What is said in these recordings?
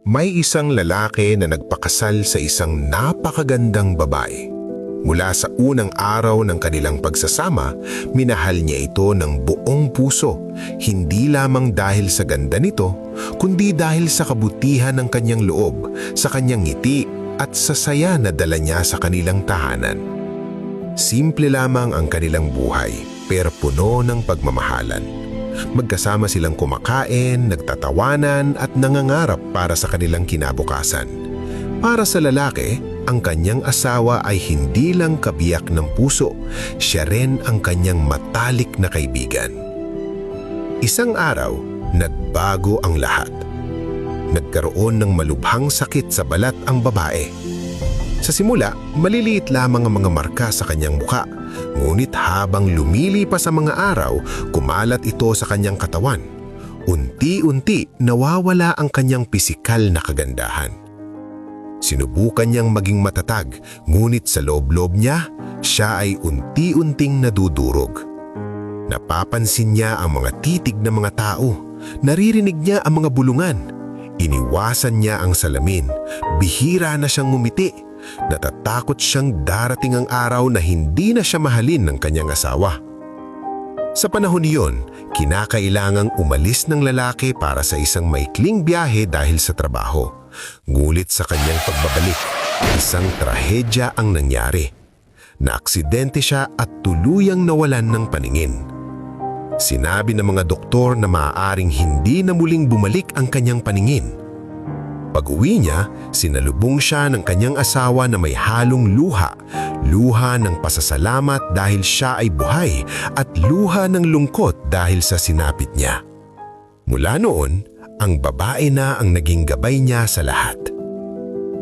May isang lalaki na nagpakasal sa isang napakagandang babae. Mula sa unang araw ng kanilang pagsasama, minahal niya ito ng buong puso, hindi lamang dahil sa ganda nito, kundi dahil sa kabutihan ng kanyang loob, sa kanyang ngiti at sa saya na dala niya sa kanilang tahanan. Simple lamang ang kanilang buhay, pero puno ng pagmamahalan. Magkasama silang kumakain, nagtatawanan at nangangarap para sa kanilang kinabukasan. Para sa lalaki, ang kanyang asawa ay hindi lang kabiyak ng puso, siya rin ang kanyang matalik na kaibigan. Isang araw, nagbago ang lahat. Nagkaroon ng malubhang sakit sa balat ang babae. Sa simula, maliliit lamang ang mga marka sa kanyang mukha, ngunit habang lumilipas ang mga araw, kumalat ito sa kanyang katawan. Unti-unti nawawala ang kanyang pisikal na kagandahan. Sinubukan niyang maging matatag, ngunit sa loob-loob niya, siya ay unti-unting nadudurog. Napapansin niya ang mga titig ng mga tao, naririnig niya ang mga bulungan. Iniwasan niya ang salamin, bihira na siyang ngumiti. Natatakot siyang darating ang araw na hindi na siya mahalin ng kanyang asawa. Sa panahon niyon, kinakailangang umalis ng lalaki para sa isang maikling biyahe dahil sa trabaho. Ngulit sa kanyang pagbabalik, isang trahedya ang nangyari. Naaksidente siya at tuluyang nawalan ng paningin. Sinabi ng mga doktor na maaaring hindi na muling bumalik ang kanyang paningin. Pag-uwi niya, sinalubong siya ng kanyang asawa na may halong luha. Luha ng pasasalamat dahil siya ay buhay at luha ng lungkot dahil sa sinapit niya. Mula noon, ang babae na ang naging gabay niya sa lahat.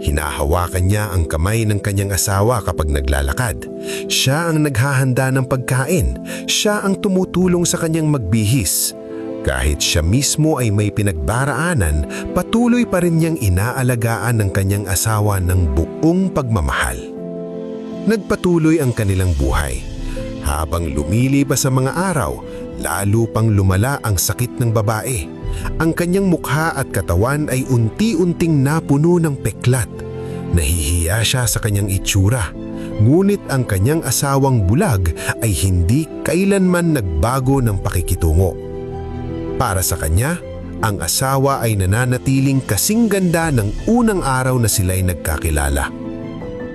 Hinahawakan niya ang kamay ng kanyang asawa kapag naglalakad. Siya ang naghahanda ng pagkain. Siya ang tumutulong sa kanyang magbihis. Kahit siya mismo ay may pinagdaraanan, patuloy pa rin niyang inaalagaan ng kanyang asawa ng buong pagmamahal. Nagpatuloy ang kanilang buhay. Habang lumilipas ang mga araw, lalo pang lumala ang sakit ng babae. Ang kanyang mukha at katawan ay unti-unting napuno ng peklat. Nahihiya siya sa kanyang itsura. Ngunit ang kanyang asawang bulag ay hindi kailanman nagbago ng pakikitungo. Para sa kanya, ang asawa ay nananatiling kasing ganda ng unang araw na sila'y nagkakilala.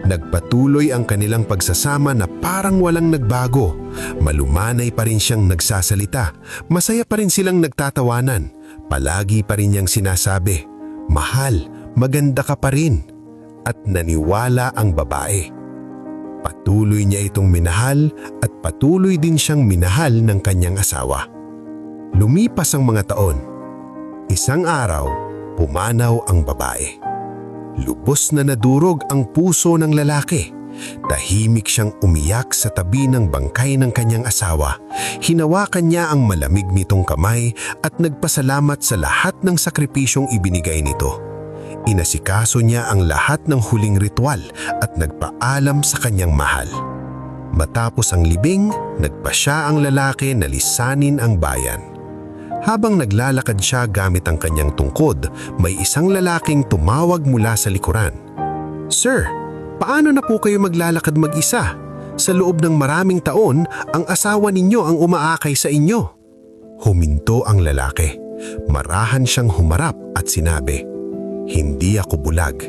Nagpatuloy ang kanilang pagsasama na parang walang nagbago. Malumanay pa rin siyang nagsasalita. Masaya pa rin silang nagtatawanan. Palagi pa rin niyang sinasabi, "Mahal, maganda ka pa rin." At naniwala ang babae. Patuloy niya itong minahal at patuloy din siyang minahal ng kanyang asawa. Lumipas ang mga taon. Isang araw, pumanaw ang babae. Lubos na nadurog ang puso ng lalaki. Tahimik siyang umiyak sa tabi ng bangkay ng kanyang asawa. Hinawakan niya ang malamig nitong kamay at nagpasalamat sa lahat ng sakripisyong ibinigay nito. Inasikaso niya ang lahat ng huling ritual at nagpaalam sa kanyang mahal. Matapos ang libing, nagpasya ang lalaki na lisanin ang bayan. Habang naglalakad siya gamit ang kanyang tungkod, may isang lalaking tumawag mula sa likuran. "Sir, paano na po kayo maglalakad mag-isa? Sa loob ng maraming taon, ang asawa ninyo ang umaakay sa inyo." Huminto ang lalaki. Marahan siyang humarap at sinabi, "Hindi ako bulag."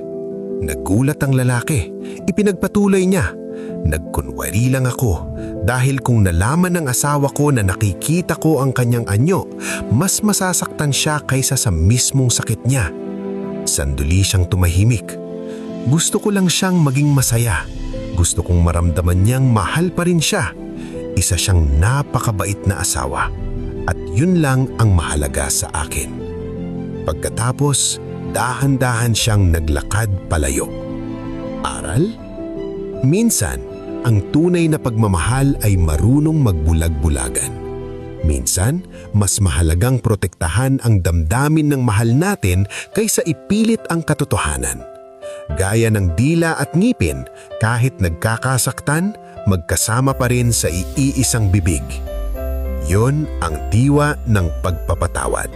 Nagulat ang lalaki. Ipinagpatuloy niya, "Nagkunwari lang ako dahil kung nalaman ng asawa ko na nakikita ko ang kanyang anyo, mas masasaktan siya kaysa sa mismong sakit niya." Sandali siyang tumahimik. "Gusto ko lang siyang maging masaya. Gusto kong maramdaman niyang mahal pa rin siya. Isa siyang napakabait na asawa. At yun lang ang mahalaga sa akin." Pagkatapos, dahan-dahan siyang naglakad palayo. Aral? Minsan, ang tunay na pagmamahal ay marunong magbulag-bulagan. Minsan, mas mahalagang protektahan ang damdamin ng mahal natin kaysa ipilit ang katotohanan. Gaya ng dila at ngipin, kahit nagkakasaktan, magkasama pa rin sa iisang bibig. Yon ang diwa ng pagpapatawad.